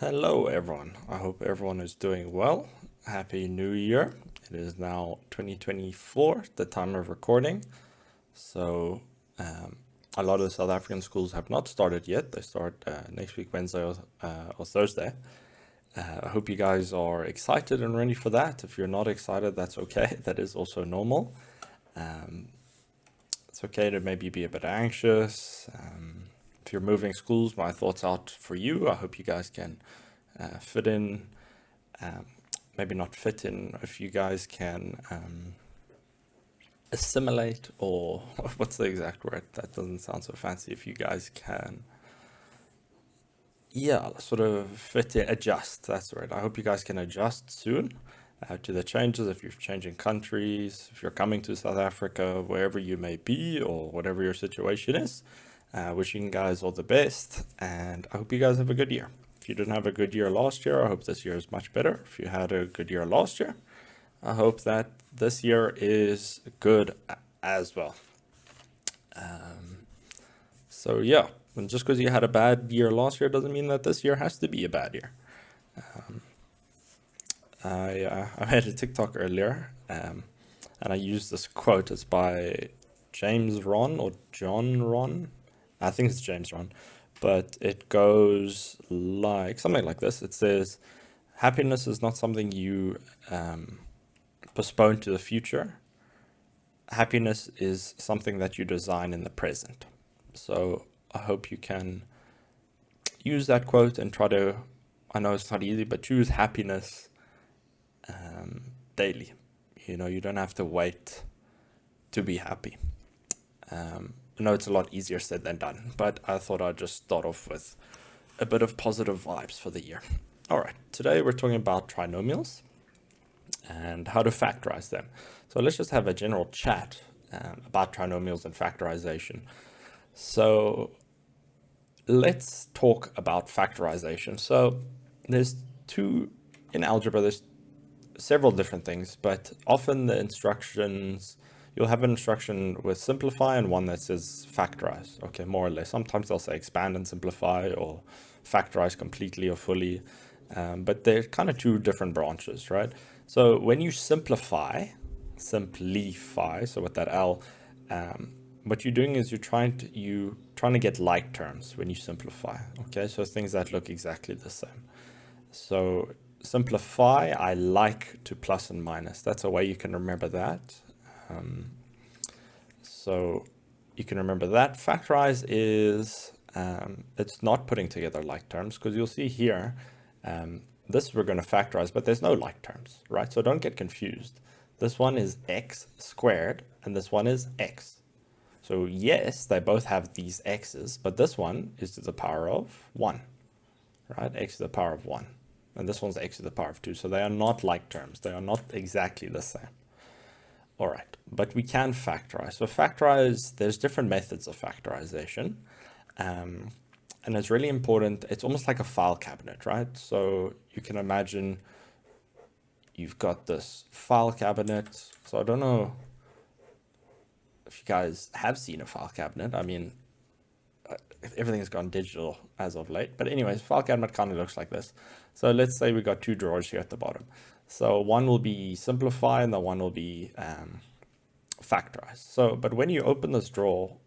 Hello everyone, I hope everyone is doing well. Happy New Year. It is now 2024, the time of recording. So a lot of the South African schools have not started yet. They start next week, Wednesday or Thursday. I hope you guys are excited and ready for that. If you're not excited, that's okay. That is also normal. It's okay to maybe be a bit anxious. If you're moving schools, my thoughts out for you. I hope you guys can fit in, maybe not fit in, if you guys can assimilate, or what's the exact word? That doesn't sound so fancy. If you guys can, yeah, sort of fit in, adjust. That's right. I hope you guys can adjust soon to the changes. If you're changing countries, if you're coming to South Africa, wherever you may be, or whatever your situation is. Wishing you guys all the best, and I hope you guys have a good year. If you didn't have a good year last year, I hope this year is much better. If you had a good year last year, I hope that this year is good as well. So yeah, and just because you had a bad year last year doesn't mean that this year has to be a bad year. I made a TikTok earlier, and I used this quote. It's by James Ron or John Ron. I think it's James Ron, but it goes like something like this. It says, happiness is not something you postpone to the future. Happiness is something that you design in the present. So I hope you can use that quote and try to, I know it's not easy, but choose happiness daily. You know, you don't have to wait to be happy. I know it's a lot easier said than done, but I thought I'd just start off with a bit of positive vibes for the year. All right, today we're talking about trinomials and how to factorize them. So let's just have a general chat about trinomials and factorization. So let's talk about factorization. So there's in algebra, there's several different things, but often the instructions, you'll have an instruction with simplify and one that says factorize, okay, more or less. Sometimes they'll say expand and simplify, or factorize completely or fully, but they're kind of two different branches, right? So when you simplify, so with that L, what you're doing is you're trying to get like terms when you simplify, okay? So things that look exactly the same. So simplify, I like to plus and minus. That's a way you can remember that. So you can remember that. Factorize is, it's not putting together like terms, because you'll see here, this we're going to factorize, but there's no like terms, right? So don't get confused. This one is x squared, and this one is x. So yes, they both have these x's, but this one is to the power of 1, right? X to the power of 1. And this one's x to the power of 2. So they are not like terms. They are not exactly the same. All right, but we can factorize. So factorize, there's different methods of factorization. And it's really important. It's almost like a file cabinet, right? So you can imagine you've got this file cabinet. So I don't know if you guys have seen a file cabinet. I mean, everything's gone digital as of late. But anyways, file cabinet kind of looks like this. So let's say we got two drawers here at the bottom. So one will be simplify and the one will be factorize. So, but when you open this drawer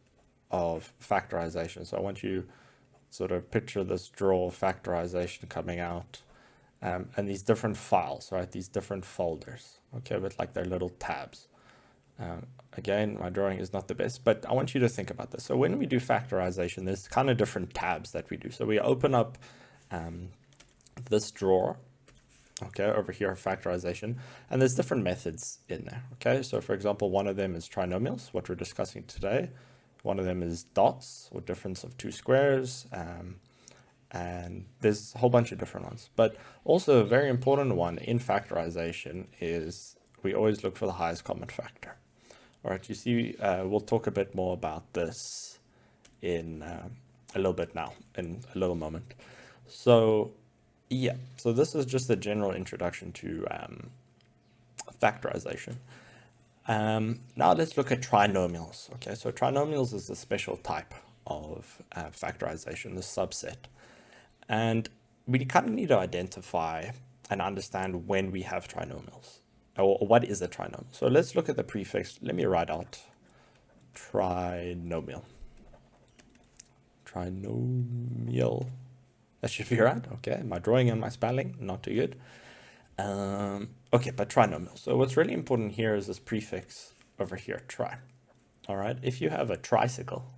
of factorization, so I want you sort of picture this drawer of factorization coming out, and these different files, right? These different folders, okay, with like their little tabs. Again, my drawing is not the best, but I want you to think about this. So when we do factorization, there's kind of different tabs that we do. So we open up this drawer, okay, over here, factorization, and there's different methods in there, okay? So for example, one of them is trinomials, what we're discussing today. One of them is dots, or difference of two squares, and there's a whole bunch of different ones. But also a very important one in factorization is we always look for the highest common factor. All right, you see, we'll talk a bit more about this in a little bit now, in a little moment. So yeah, so this is just a general introduction to factorization. Now let's look at trinomials. Okay, so trinomials is a special type of factorization, the subset. And we kind of need to identify and understand when we have trinomials, or what is a trinomial. So let's look at the prefix. Let me write out trinomial. Trinomial. That should be right. Okay, my drawing and my spelling, not too good. Okay, but trinomial. So what's really important here is this prefix over here, tri. All right, if you have a tricycle,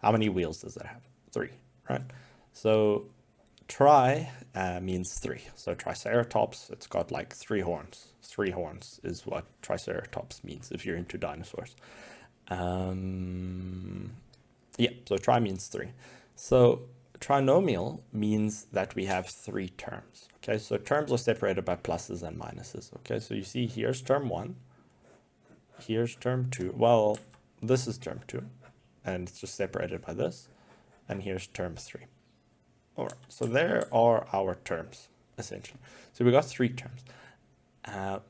how many wheels does it have? 3, right? So tri means 3. So triceratops, it's got like 3 horns. 3 horns is what triceratops means if you're into dinosaurs. Yeah, so tri means 3. So trinomial means that we have 3 terms. Okay, so terms are separated by pluses and minuses. Okay, so you see here's term 1, here's term 2. Well, this is term 2, and it's just separated by this. And here's term 3. All right, so there are our terms, essentially. So we got 3 terms,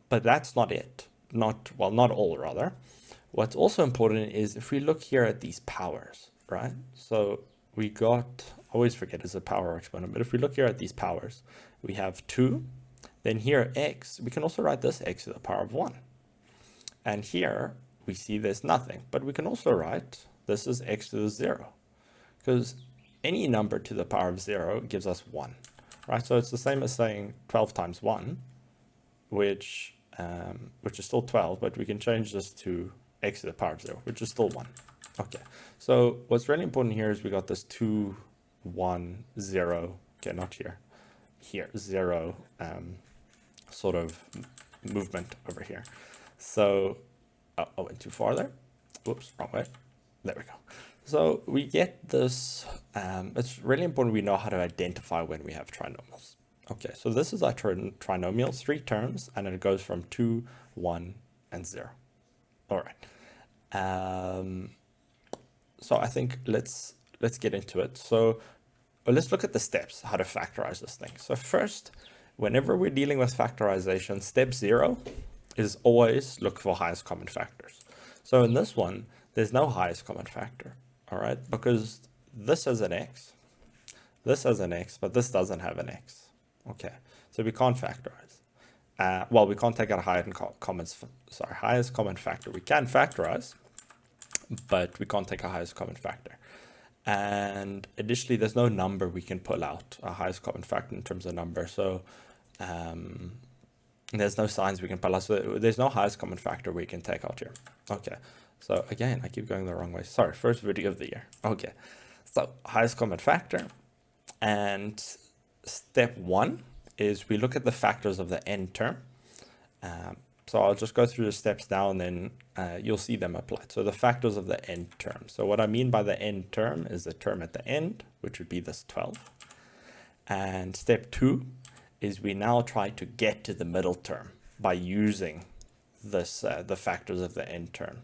but that's not it. Not all, rather. What's also important is if we look here at these powers, right? So we got, I always forget it's a power exponent, but if we look here at these powers, we have 2, then here x, we can also write this x to the power of 1. And here we see there's nothing, but we can also write this is x to the 0, because any number to the power of 0 gives us 1, right? So it's the same as saying 12 times 1, which is still 12, but we can change this to x to the power of 0, which is still 1. Okay, so what's really important here is we got this 2, 1, 0, okay, not here, 0 sort of movement over here. So, I went too far there. Whoops, wrong way. There we go. So we get this, it's really important we know how to identify when we have trinomials. Okay, so this is our trinomial, 3 terms, and it goes from 2, 1, and 0. All right. So I think let's get into it. So let's look at the steps, how to factorize this thing. So first, whenever we're dealing with factorization, step 0 is always look for highest common factors. So in this one, there's no highest common factor, all right? Because this has an x, this has an x, but this doesn't have an x. Okay, so we can't factorize. Well, we can't take out a highest common factor. We can factorize, but we can't take a highest common factor. And additionally, there's no number we can pull out, a highest common factor in terms of number. So there's no signs we can pull out. So there's no highest common factor we can take out here. Okay, so again, I keep going the wrong way. Sorry, first video of the year. Okay, so highest common factor. And step 1 is we look at the factors of the n term. So I'll just go through the steps now, and then you'll see them applied. So the factors of the n term. So what I mean by the n term is the term at the end, which would be this 12. And step 2 is we now try to get to the middle term by using this the factors of the n term.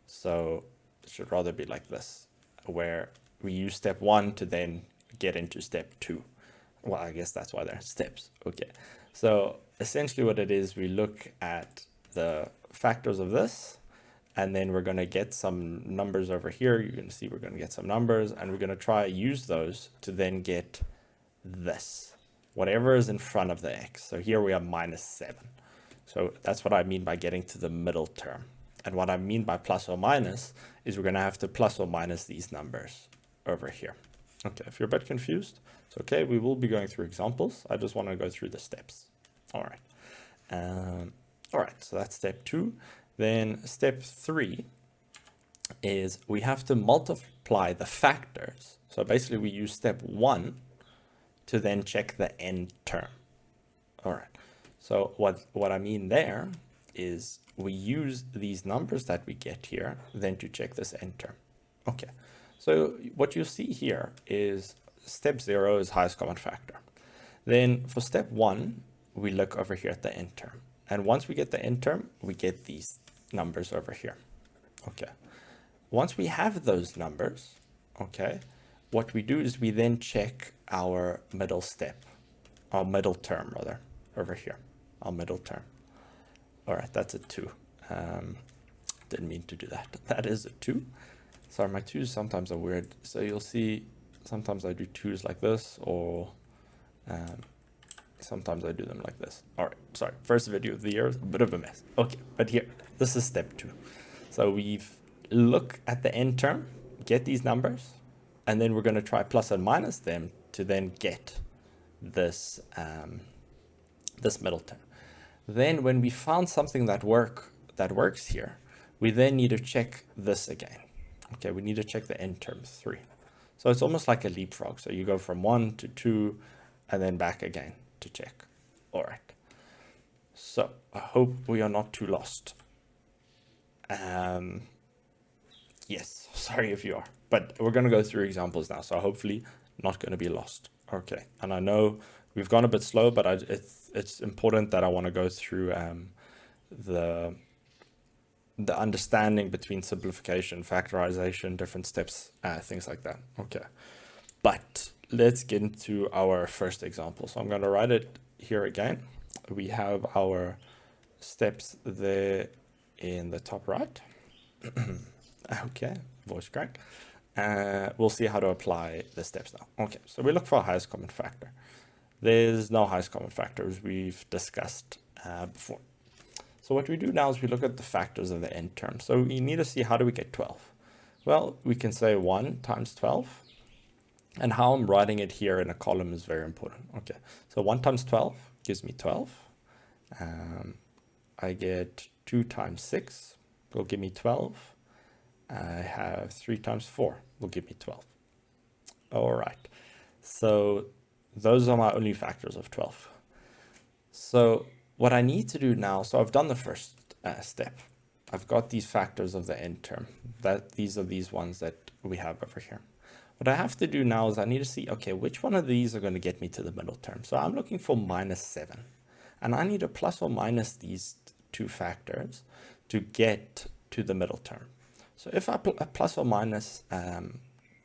So it should rather be like this, where we use step 1 to then get into step 2. Well, I guess that's why they're steps. Okay, so essentially what it is, we look at the factors of this, and then we're going to get some numbers over here. You're going to see we're going to get some numbers, and we're going to try use those to then get this, whatever is in front of the x. So here we have -7. So that's what I mean by getting to the middle term. And what I mean by plus or minus is we're going to have to plus or minus these numbers over here. Okay, if you're a bit confused, it's okay. We will be going through examples. I just want to go through the steps. All right. All right, so that's step 2. Then step 3 is we have to multiply the factors. So basically we use step 1 to then check the n term. All right. So what I mean there is we use these numbers that we get here then to check this n term. Okay. So what you see here is step 0 is highest common factor. Then for step 1, we look over here at the n term. And once we get the n term, we get these numbers over here. Okay. Once we have those numbers, okay, what we do is we then check our middle step, our middle term rather, over here, our middle term. All right, that's a 2. Didn't mean to do that. That is a 2. Sorry, my 2s sometimes are weird. So you'll see sometimes I do 2s like this, or Sometimes I do them like this. All right, sorry, first video of the year, a bit of a mess. Okay, but here, this is step 2. So we've look at the end term, get these numbers, and then we're going to try plus and minus them to then get this, this middle term. Then when we found something that works here, we then need to check this again. Okay, we need to check the end term 3. So it's almost like a leapfrog. So you go from 1 to 2 and then back again to check. All right. So I hope we are not too lost. Yes, sorry if you are, but we're going to go through examples now. So hopefully not going to be lost. Okay. And I know we've gone a bit slow, but it's important that I want to go through the understanding between simplification, factorization, different steps, things like that. Okay. But let's get into our first example. So I'm going to write it here again. We have our steps there in the top right. Okay, voice crack. We'll see how to apply the steps now. Okay, so we look for a highest common factor. There's no highest common factor, as we've discussed before. So what we do now is we look at the factors of the end term. So we need to see, how do we get 12? Well, we can say 1 times 12. And how I'm writing it here in a column is very important. Okay, so 1 times 12 gives me 12. I get 2 times 6 will give me 12. I have 3 times 4 will give me 12. All right, so those are my only factors of 12. So what I need to do now, so I've done the first step. I've got these factors of the end term. These are these ones that we have over here. What I have to do now is I need to see, okay, which one of these are going to get me to the middle term? So I'm looking for -7. And I need to plus or minus these two factors to get to the middle term. So if I plus or minus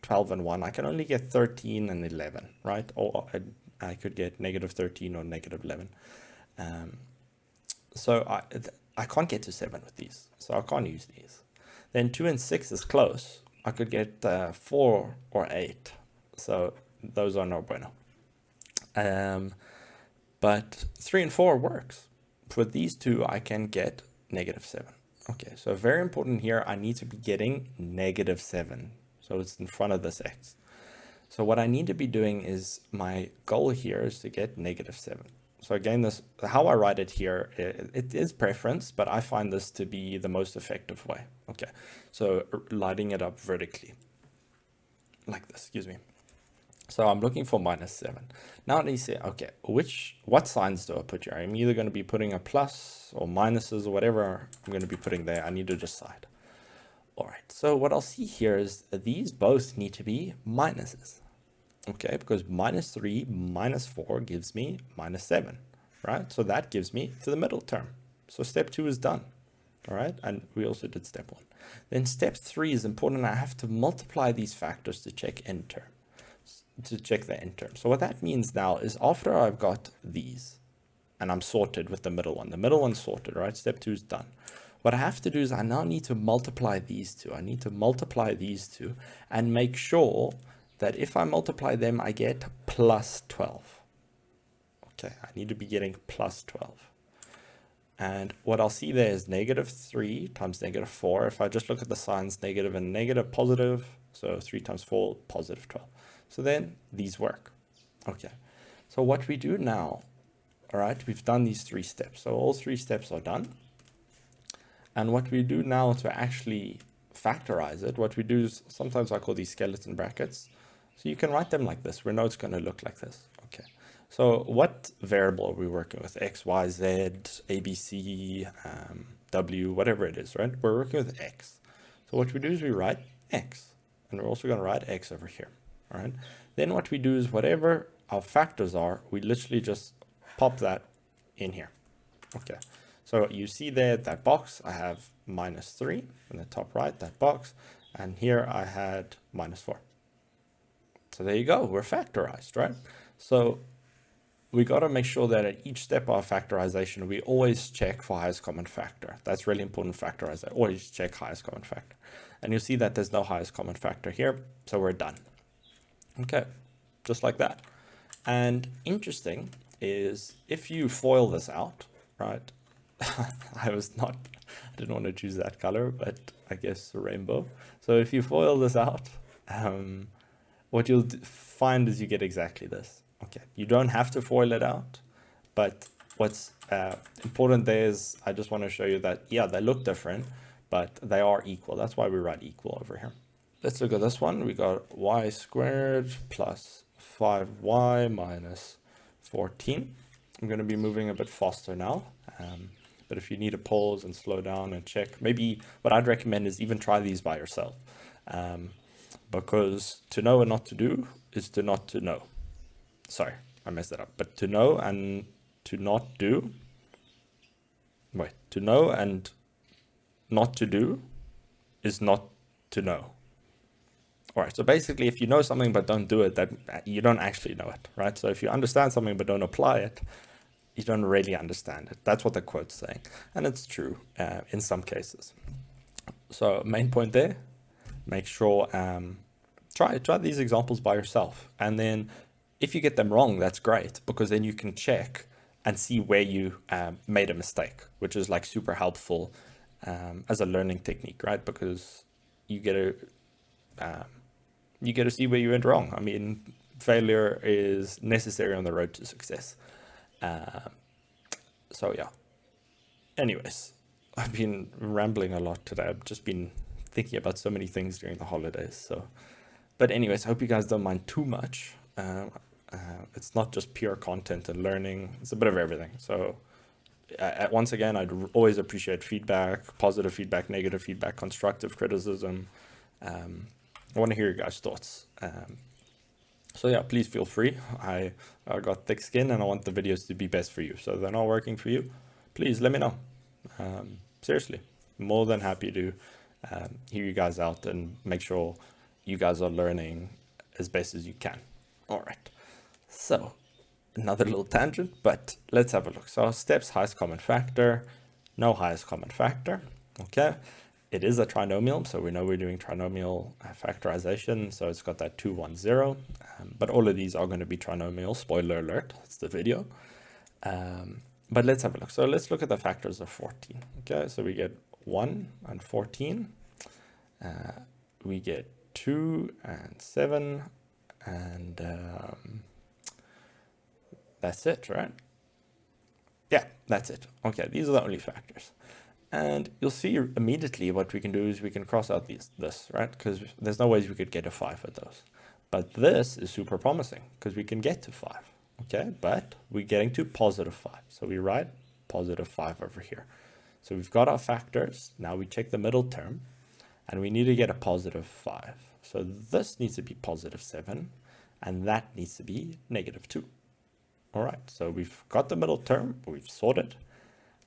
12 and 1, I can only get 13 and 11, right? Or I could get -13 or -11. So I can't get to 7 with these, so I can't use these. Then 2 and 6 is close. I could get 4 or 8, so those are no bueno. But 3 and 4 works. For these two, I can get -7. Okay, so very important here, I need to be getting -7. So it's in front of this x. So what I need to be doing is, my goal here is to get -7. So again, this, how I write it here, it is preference, but I find this to be the most effective way. Okay, so lighting it up vertically, like this, excuse me. So I'm looking for -7. Now I need to say, okay, what signs do I put here? I'm either going to be putting a plus or minuses or whatever I'm going to be putting there. I need to decide. All right, so what I'll see here is these both need to be minuses. Okay, because -3 minus 4 gives me -7, right? So that gives me to the middle term. So step 2 is done, all right? And we also did step 1. Then step 3 is important. I have to multiply these factors to check end term, to check the end term. So what that means now is, after I've got these and I'm sorted with the middle one's sorted, right? Step 2 is done. What I have to do is I now need to multiply these two. I need to multiply these two and make sure that if I multiply them, I get +12. Okay, I need to be getting +12. And what I'll see there is -3 times -4. If I just look at the signs, negative and negative, positive. So 3 times 4, +12. So then these work. Okay, so what we do now, all right, we've done these 3 steps. So all 3 steps are done. And what we do now to actually factorize it, what we do is, sometimes I call these skeleton brackets. So you can write them like this. We know it's going to look like this. Okay. So what variable are we working with? X, Y, Z, A, B, C, W, whatever it is, right? We're working with X. So what we do is we write X. And we're also going to write X over here. All right. Then what we do is, whatever our factors are, we literally just pop that in here. Okay. So you see there, that box, I have -3 in the top right, that box. And here I had -4. So there you go, we're factorized, right? So we got to make sure that at each step of factorization, we always check for highest common factor. That's really important, factorization. Always check highest common factor. And you'll see that there's no highest common factor here, so we're done. Okay, just like that. And interesting is if you foil this out, right? I didn't want to choose that color, but I guess rainbow. So if you foil this out, what you'll find is you get exactly this. Okay, you don't have to foil it out, but what's important there is I just want to show you that, yeah, they look different, but they are equal. That's why we write equal over here. Let's look at this one. We got y squared plus 5y minus 14. I'm going to be moving a bit faster now. But if you need to pause and slow down and check, maybe what I'd recommend is even try these by yourself. Because to know and not to do is to not to know. Sorry, I messed that up. But to know and to not do, wait, to know and not to do is not to know. All right, so basically if you know something but don't do it, that you don't actually know it, right? So if you understand something but don't apply it, you don't really understand it. That's what the quote's saying. And it's true in some cases. So main point there, make sure, try these examples by yourself. And then if you get them wrong, that's great, because then you can check and see where you made a mistake, which is like super helpful as a learning technique, right? Because you get to see where you went wrong. I mean, failure is necessary on the road to success. So yeah. Anyways, I've been rambling a lot today. I've just been thinking about so many things during the holidays. So, but anyways, I hope you guys don't mind too much. It's not just pure content and learning. It's a bit of everything. So once again, I'd always appreciate feedback, positive feedback, negative feedback, constructive criticism. I want to hear your guys' thoughts. So yeah, please feel free. I got thick skin and I want the videos to be best for you. So if they're not working for you, please let me know. Seriously, more than happy to hear you guys out and make sure you guys are learning as best as you can. All right, so another little tangent, but let's have a look. So steps, highest common factor, no highest common factor. Okay, it is a trinomial, so we know we're doing trinomial factorization, so it's got that 2, 1, 0, but all of these are going to be trinomial. Spoiler alert, that's the video. But let's have a look. So let's look at the factors of 14. Okay, so we get 1 and 14. We get 2 and 7, and that's it, right? Yeah, that's it. Okay, these are the only factors. And you'll see immediately what we can do is we can cross out this, right? Because there's no ways we could get a 5 with those. But this is super promising because we can get to 5. Okay, but we're getting to positive 5. So we write positive 5 over here. So we've got our factors. Now we check the middle term and we need to get a positive 5. So this needs to be positive 7 and that needs to be negative 2. All right, so we've got the middle term, we've sorted.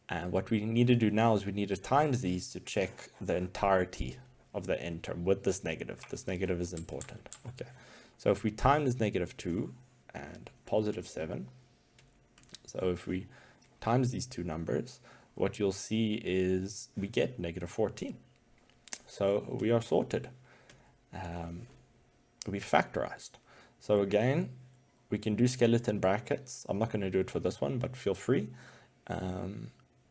And what we need to do now is we need to times these to check the entirety of the end term with this negative. This negative is important. Okay, so if we times negative 2 and positive 7, so if we times these two numbers, what you'll see is we get negative 14. So we are sorted. We factorized. So again, we can do skeleton brackets. I'm not going to do it for this one, but feel free.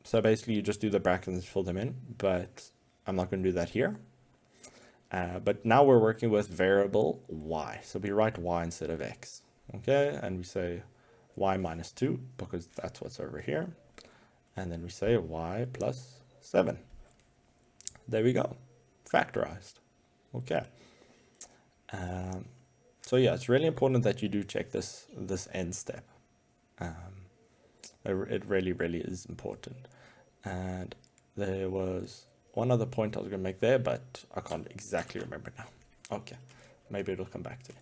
So basically you just do the brackets and fill them in, but I'm not going to do that here. But now we're working with variable y. So we write y instead of x. Okay, and we say y minus 2 because that's what's over here. And then we say y plus 7. There we go. Factorized. Okay. So yeah, it's really important that you do check this end step. It really, really is important. And there was one other point I was going to make there, but I can't exactly remember now. Okay, maybe it'll come back to me.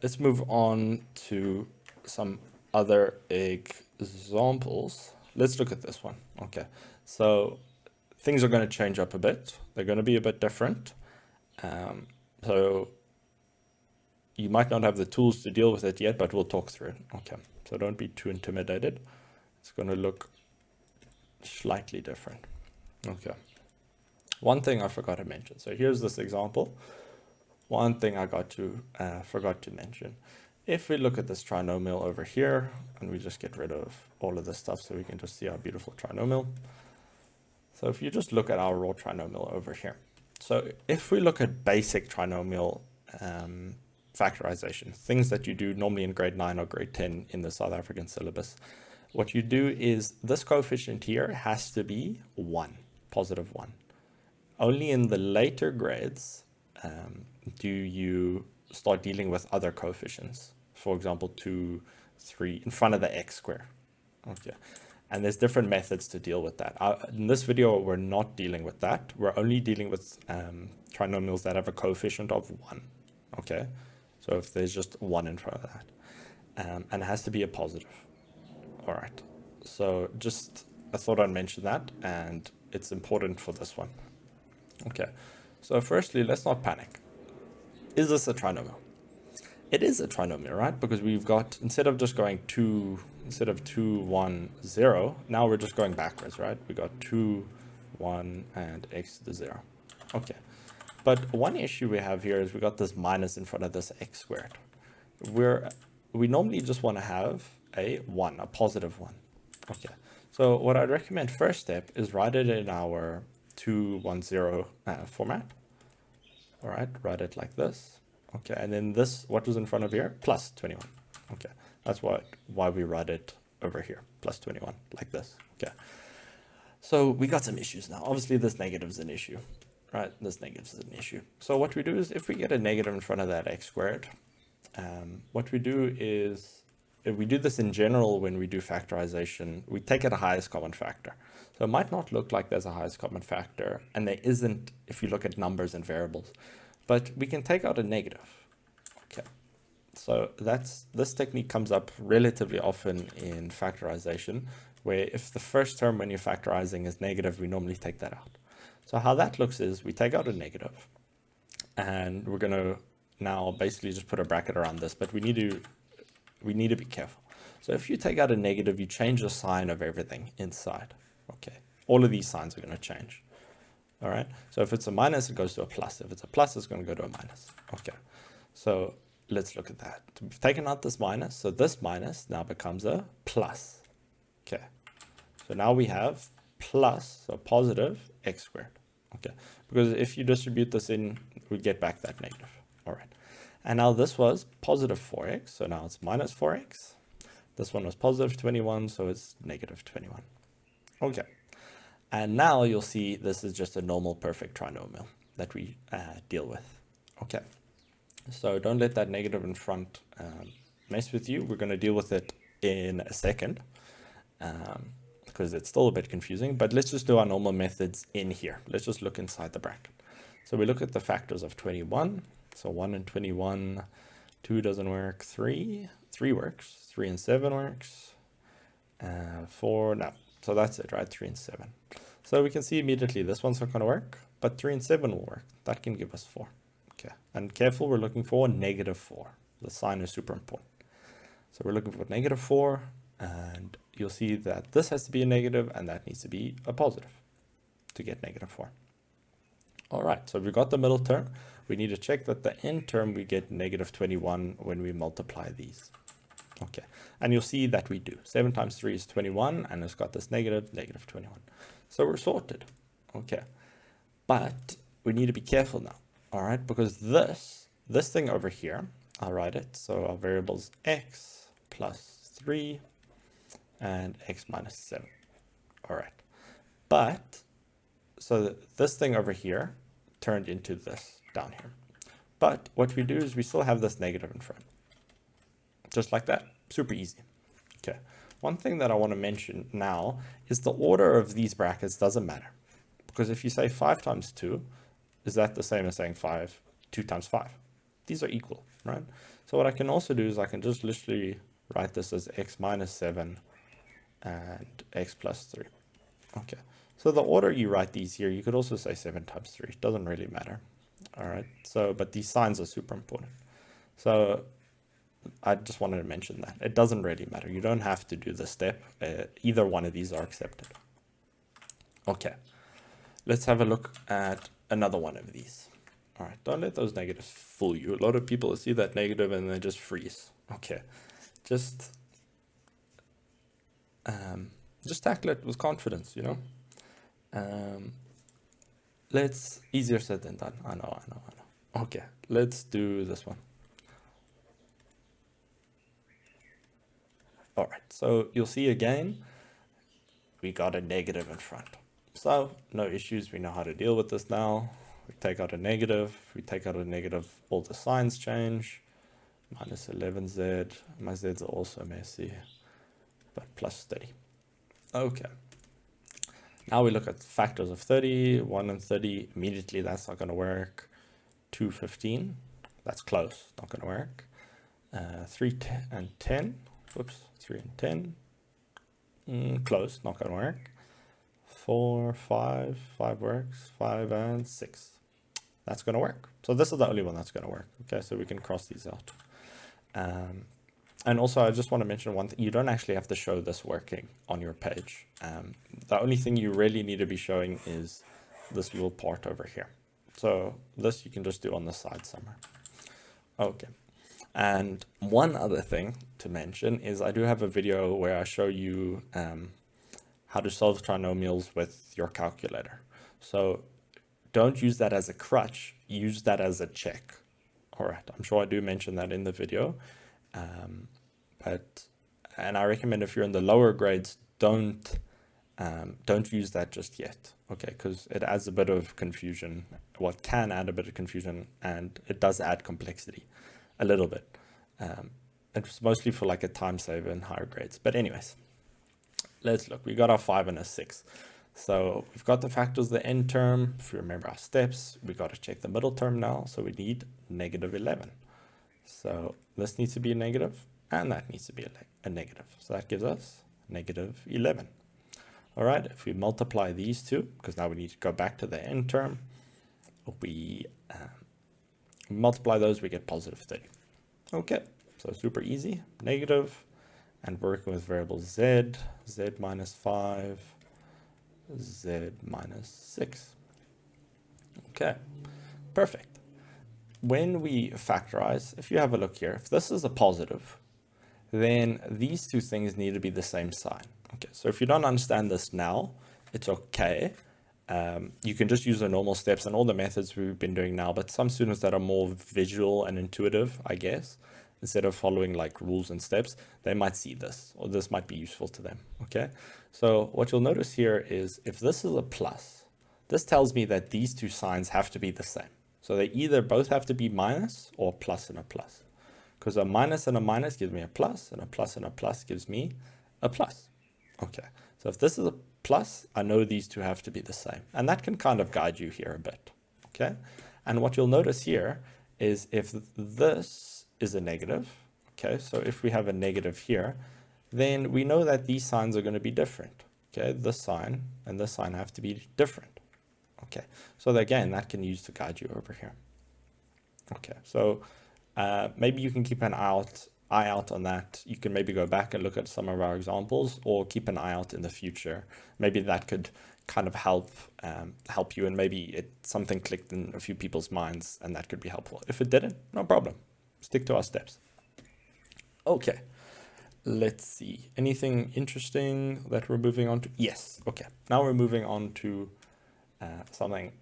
Let's move on to some other examples. Let's look at this one. Okay, so things are going to change up a bit. They're going to be a bit different. So you might not have the tools to deal with it yet, but we'll talk through it. Okay, so don't be too intimidated. It's going to look slightly different. Okay, one thing I forgot to mention. So here's this example. One thing I forgot to mention if we look at this trinomial over here, and we just get rid of all of this stuff so we can just see our beautiful trinomial. So if you just look at our raw trinomial over here. So if we look at basic trinomial factorization, things that you do normally in grade 9 or grade 10 in the South African syllabus, what you do is this coefficient here has to be 1, positive 1. Only in the later grades do you start dealing with other coefficients. For example, 2, 3 in front of the x squared. Okay. And there's different methods to deal with that. In this video, we're not dealing with that. We're only dealing with trinomials that have a coefficient of 1. Okay. So if there's just 1 in front of that. And it has to be a positive. All right. So I thought I'd mention that, and it's important for this one. Okay. So firstly, let's not panic. Is this a trinomial? It is a trinomial, right? Because we've got, instead of 2, 1, 0, now we're just going backwards, right? We got 2, 1, and x to the 0. Okay. But one issue we have here is we got this minus in front of this x squared. We normally just want to have a 1, a positive 1. Okay. So what I'd recommend first step is write it in our 2, 1, 0 format. All right, write it like this. Okay, and then this, what was in front of here? Plus 21. Okay, that's why we write it over here, plus 21, like this. Okay, so we got some issues now. Obviously, this negative is an issue, right? This negative is an issue. So what we do is, if we get a negative in front of that x squared, what we do is, if we do this in general when we do factorization, we take it a highest common factor. So it might not look like there's a highest common factor, and there isn't if you look at numbers and variables, but we can take out a negative. Okay, so this technique comes up relatively often in factorization, where if the first term when you're factorizing is negative, we normally take that out. So how that looks is we take out a negative, and we're going to now basically just put a bracket around this, but we need to be careful. So if you take out a negative, you change the sign of everything inside. Okay, all of these signs are going to change. All right, so if it's a minus, it goes to a plus. If it's a plus, it's going to go to a minus. Okay, so let's look at that. We've taken out this minus, so this minus now becomes a plus. Okay, so now we have plus, so positive x squared. Okay, because if you distribute this in, we get back that negative. All right, and now this was positive 4x, so now it's minus 4x. This one was positive 21, so it's negative 21. Okay, and now you'll see this is just a normal perfect trinomial that we deal with. Okay, so don't let that negative in front mess with you. We're going to deal with it in a second because it's still a bit confusing, but let's just do our normal methods in here. Let's just look inside the bracket. So we look at the factors of 21. So 1 and 21, 2 doesn't work, 3 works, 3 and 7 works, 4, no. So that's it, right? 3 and 7. So we can see immediately this one's not going to work, but 3 and 7 will work. That can give us 4. Okay, and careful, we're looking for negative 4. The sign is super important. So we're looking for negative 4, and you'll see that this has to be a negative, and that needs to be a positive to get negative 4. All right, so we've got the middle term. We need to check that the end term we get negative 21 when we multiply these. Okay, and you'll see that we do. 7 times 3 is 21, and it's got this negative 21. So we're sorted. Okay, but we need to be careful now. All right, because this thing over here, I'll write it. So our variables x plus 3 and x minus 7. All right, but so this thing over here turned into this down here. But what we do is we still have this negative in front. Just like that, super easy. Okay, one thing that I want to mention now is the order of these brackets doesn't matter. Because if you say 5 times 2, is that the same as saying 2 times 5? These are equal, right? So what I can also do is I can just literally write this as x minus 7 and x plus 3. Okay, so the order you write these here, you could also say 7 times 3. It doesn't really matter. All right, so, but these signs are super important. So I just wanted to mention that. It doesn't really matter. You don't have to do this step. Either one of these are accepted. Okay, let's have a look at another one of these. All right, don't let those negatives fool you. A lot of people see that negative and they just freeze. Okay, just tackle it with confidence, you know. Let's, easier said than done. I know. Okay, let's do this one. All right, so you'll see again, we got a negative in front. So no issues, we know how to deal with this now. We take out a negative, all the signs change. Minus 11z, my z's are also messy, but plus 30. Okay. Now we look at factors of 30, 1 and 30, immediately that's not going to work. 2, 15, that's close, not going to work. 3 and 10, whoops, 3 and 10, close, not going to work. 4, 5 works, 5 and 6, that's going to work. So this is the only one that's going to work. Okay, so we can cross these out. And also I just want to mention one thing, you don't actually have to show this working on your page. The only thing you really need to be showing is this little part over here. So this you can just do on the side somewhere. Okay. And one other thing to mention is I do have a video where I show you how to solve trinomials with your calculator. So don't use that as a crutch, use that as a check. All right, I'm sure I do mention that in the video, and I recommend if you're in the lower grades, don't use that just yet, okay? Because it adds a bit of confusion. What can add a bit of confusion, and it does add complexity a little bit. It's mostly for like a time saver in higher grades. But anyways, let's look. We got our 5 and a 6. So we've got the factors, the end term. If you remember our steps, we got to check the middle term now. So we need negative 11. So this needs to be a negative, and that needs to be a negative. So that gives us negative 11. All right, if we multiply these two, because now we need to go back to the end term, we multiply those, we get positive 30. Okay, so super easy, negative, and working with variables z minus 5, z minus 6. Okay, perfect. When we factorize, if you have a look here, if this is a positive, then these two things need to be the same sign. Okay, so if you don't understand this now, it's okay. You can just use the normal steps and all the methods we've been doing now, but some students that are more visual and intuitive, I guess, instead of following like rules and steps, they might see this, or this might be useful to them, okay? So what you'll notice here is if this is a plus, this tells me that these two signs have to be the same. So they either both have to be minus or plus and a plus, because a minus and a minus gives me a plus, and a plus and a plus gives me a plus. Okay, so if this is a plus, I know these two have to be the same, and that can kind of guide you here a bit, okay? And what you'll notice here is if this is a negative, okay, so if we have a negative here, then we know that these signs are going to be different, okay? This sign and this sign have to be different, okay? So again, that can use to guide you over here. Okay, so maybe you can keep an eye out on that. You can maybe go back and look at some of our examples, or keep an eye out in the future. Maybe that could kind of help you, and maybe something clicked in a few people's minds, and that could be helpful. If it didn't, no problem. Stick to our steps. Okay, let's see. Anything interesting that we're moving on to? Yes. Okay, now we're moving on to something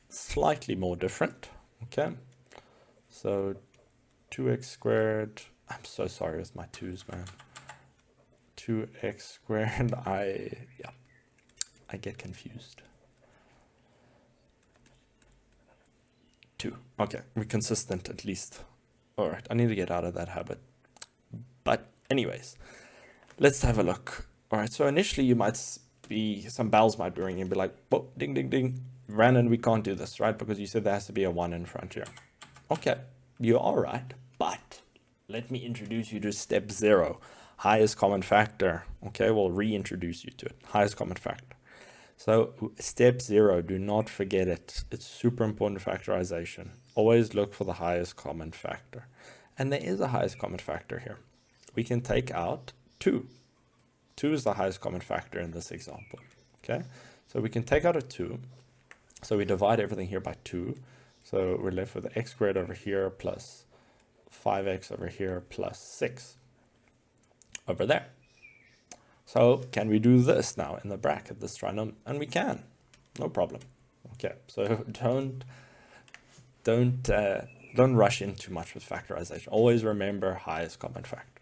slightly more different. Okay, so 2x squared. I'm so sorry with my 2's, man. 2x squared, I get confused. 2, okay, we're consistent at least. All right, I need to get out of that habit. But anyways, let's have a look. All right, so initially you might be, some bells might be ringing and be like, oh, ding, ding, ding. Brandon, we can't do this, right? Because you said there has to be a 1 in front here. Okay, you're all right, but let me introduce you to step 0, highest common factor. Okay, we'll reintroduce you to it, highest common factor. So step 0, do not forget it. It's super important factorization. Always look for the highest common factor. And there is a highest common factor here. We can take out 2. 2 is the highest common factor in this example. Okay, so we can take out a 2. So we divide everything here by 2. So we're left with x squared over here plus 5x over here plus 6 over there. So can we do this now in the bracket, this trinomial? And we can, no problem. Okay, so don't rush in too much with factorization. Always remember highest common factor.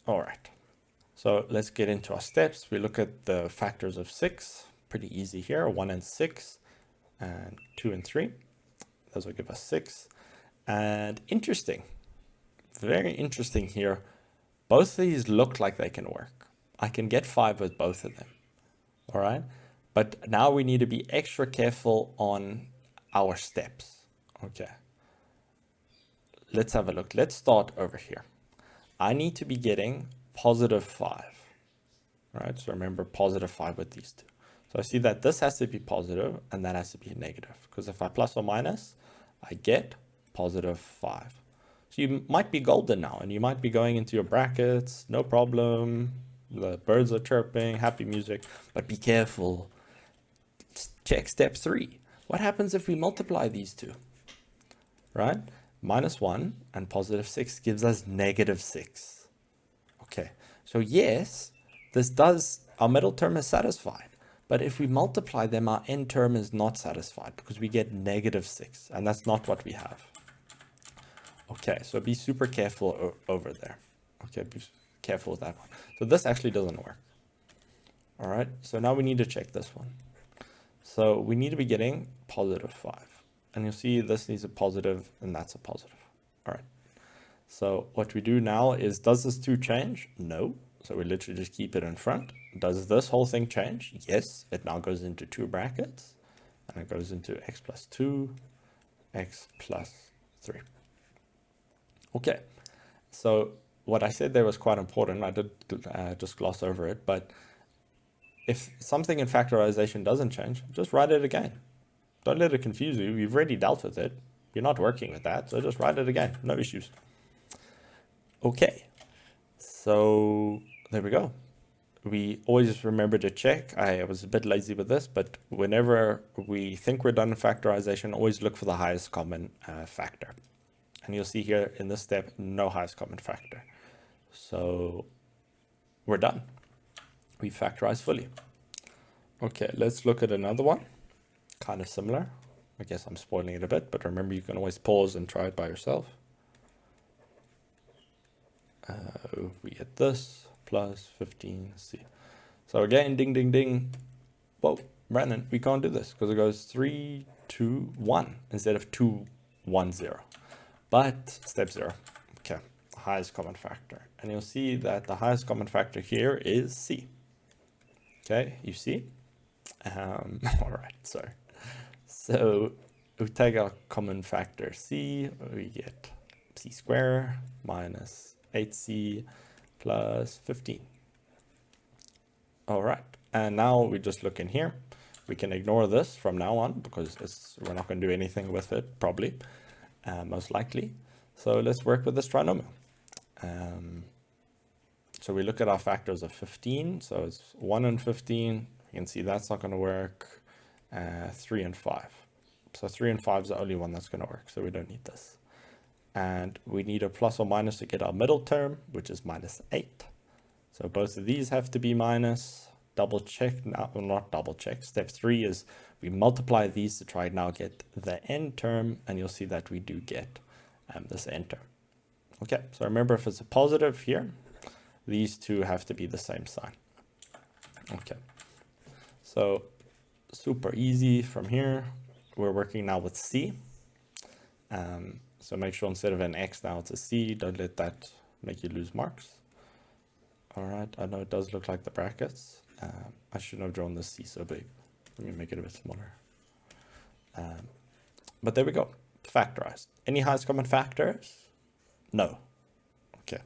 All right, so let's get into our steps. We look at the factors of 6, pretty easy here, 1 and 6, and 2 and 3. Those will give us 6. And interesting, very interesting here, both of these look like they can work. I can get 5 with both of them, all right? But now we need to be extra careful on our steps, okay? Let's have a look. Let's start over here. I need to be getting positive 5, right? So remember positive 5 with these two. So I see that this has to be positive and that has to be negative, because if I plus or minus, I get positive 5. So you might be golden now and you might be going into your brackets, no problem. The birds are chirping, happy music, but be careful. Check step 3. What happens if we multiply these two, right? Minus 1 and positive 6 gives us negative 6. Okay, so yes, our middle term is satisfied. But if we multiply them, our end term is not satisfied because we get negative 6, and that's not what we have. Okay, so be super careful over there. Okay, be careful with that one. So this actually doesn't work. All right, so now we need to check this one. So we need to be getting positive 5. And you'll see this needs a positive and that's a positive. All right. So what we do now is, does this 2 change? No. So we literally just keep it in front. Does this whole thing change? Yes. It now goes into 2 brackets. And it goes into x plus 2, x plus 3. Okay. So what I said there was quite important. I did just gloss over it. But if something in factorization doesn't change, just write it again. Don't let it confuse you. You've already dealt with it. You're not working with that, so just write it again. No issues. Okay, so there we go. We always remember to check. I was a bit lazy with this, but whenever we think we're done in factorization, always look for the highest common factor. And you'll see here in this step, no highest common factor. So we're done. We factorize fully. Okay, let's look at another one. Kind of similar. I guess I'm spoiling it a bit, but remember you can always pause and try it by yourself. We get this plus 15c. So again, ding, ding, ding. Whoa, Brandon, we can't do this because it goes 3, 2, 1 instead of 2, 1, 0. But step 0, okay, highest common factor. And you'll see that the highest common factor here is c. Okay, you see? All right, sorry. So we take our common factor c, we get c squared minus 8c plus 15. All right, and now we just look in here. We can ignore this from now on because we're not going to do anything with it, probably, most likely. So let's work with this trinomial. So we look at our factors of 15. So it's 1 and 15. You can see that's not going to work. 3 and 5. So 3 and 5 is the only one that's going to work. So we don't need this. And we need a plus or minus to get our middle term, which is minus 8. So both of these have to be minus. Double check now, well, not double check. Step 3 is we multiply these to try and now get the end term, and you'll see that we do get this end term. Okay, so remember if it's a positive here, these two have to be the same sign. Okay, so super easy from here. We're working now with c. So make sure instead of an x now it's a c. Don't let that make you lose marks. All right, I know it does look like the brackets. I shouldn't have drawn this c so big. Let me make it a bit smaller. But there we go, factorized. Any highest common factors? No. Okay,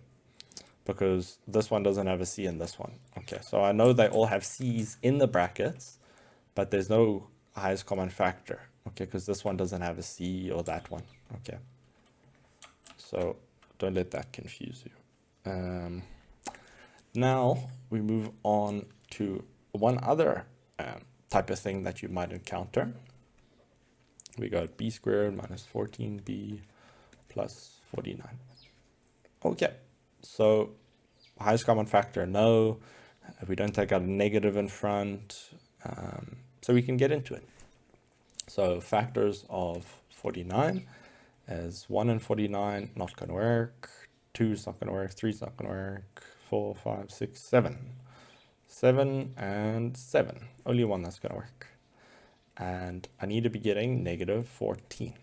because this one doesn't have a c in this one. Okay, so I know they all have c's in the brackets, but there's no highest common factor. Okay, because this one doesn't have a c or that one. Okay, so don't let that confuse you. Now we move on to one other type of thing that you might encounter. we got b squared minus 14b plus 49. Okay, so highest common factor, no. We don't take out a negative in front, so we can get into it. So factors of 49 is 1 and 49, not going to work. 2 is not going to work. 3 is not going to work. 4, 5, 6, 7. 7 and 7. Only one that's going to work. And I need to be getting negative 14.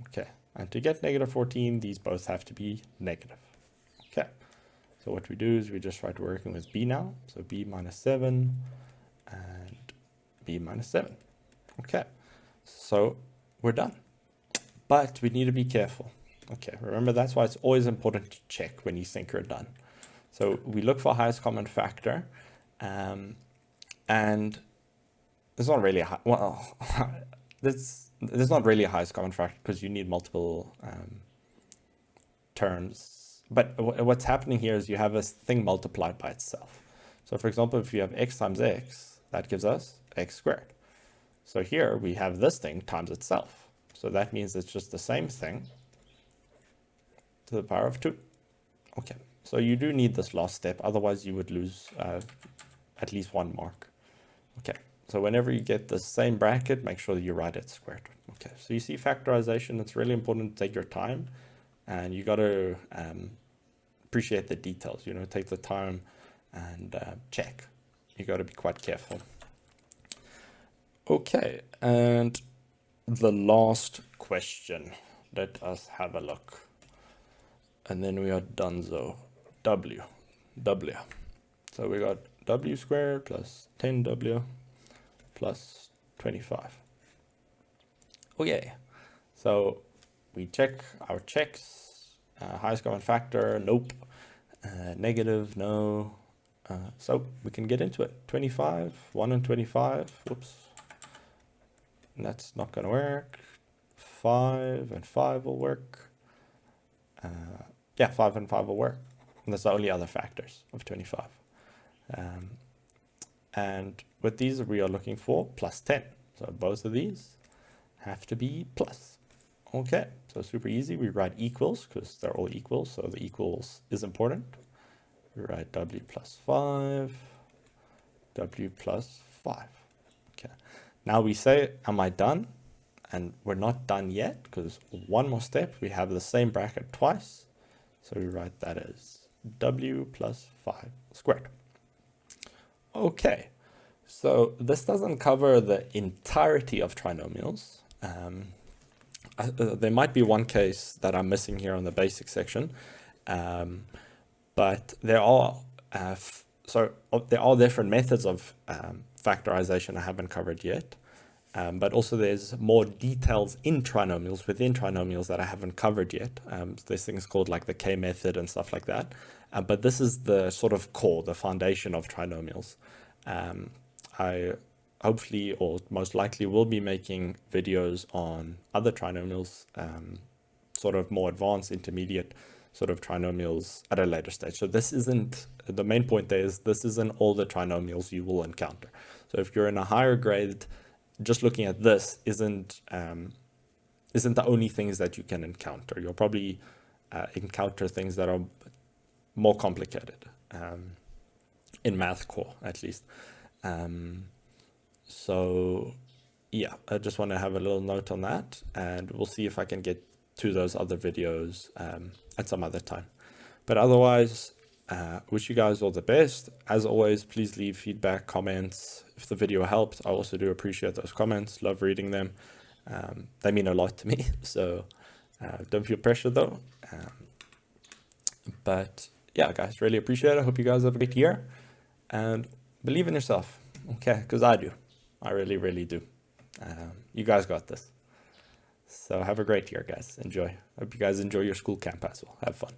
Okay, and to get negative 14, these both have to be negative. Okay, so what we do is we just try to working with b now. So b minus 7 and b minus 7. Okay, so we're done. But we need to be careful. Okay, remember that's why it's always important to check when you think you're done. So we look for highest common factor, and there's not really a high, well, there's not really a highest common factor because you need multiple terms. But what's happening here is you have a thing multiplied by itself. So for example, if you have x times x, that gives us x squared. So here we have this thing times itself. So that means it's just the same thing to the power of 2. Okay, so you do need this last step, otherwise you would lose at least 1 mark. Okay, so whenever you get the same bracket, make sure that you write it squared. Okay, so you see factorization, it's really important to take your time, and you got to appreciate the details, you know, take the time and check. You got to be quite careful. Okay, and the last question, let us have a look. And then we are donezo. W. So we got w squared plus 10w plus 25. Okay, so we check our checks. Highest common factor, nope. Negative, no. So we can get into it. 25, 1 and 25, whoops. That's not going to work. 5 and 5 will work. Yeah, 5 and 5 will work. And that's the only other factors of 25. And with these, we are looking for plus 10. So both of these have to be plus. Okay, so super easy. We write equals because they're all equals. So the equals is important. We write w plus 5, w plus 5. Okay. Now we say, am I done? And we're not done yet because one more step, we have the same bracket twice. So we write that as w plus 5 squared. Okay, so this doesn't cover the entirety of trinomials. There might be one case that I'm missing here on the basic section, but there are there are different methods of factorization I haven't covered yet. But also there's more details in trinomials, within trinomials that I haven't covered yet. There's things called like the K method and stuff like that. But this is the sort of core, the foundation of trinomials. I hopefully, or most likely, will be making videos on other trinomials, sort of more advanced, intermediate sort of trinomials at a later stage. So this isn't, the main point there is this isn't all the trinomials you will encounter. So if you're in a higher grade, just looking at this isn't the only things that you can encounter. You'll probably encounter things that are more complicated, in math core at least. So yeah, I just want to have a little note on that, and we'll see if I can get to those other videos at some other time. But otherwise, wish you guys all the best. As always, please leave feedback, comments. If the video helped, I also do appreciate those comments. Love reading them. They mean a lot to me. So don't feel pressure though. But yeah, guys, really appreciate it. I hope you guys have a great year and believe in yourself. Okay, because I do. I really, really do. You guys got this. So have a great year, guys. Enjoy. Hope you guys enjoy your school camp as well. Have fun.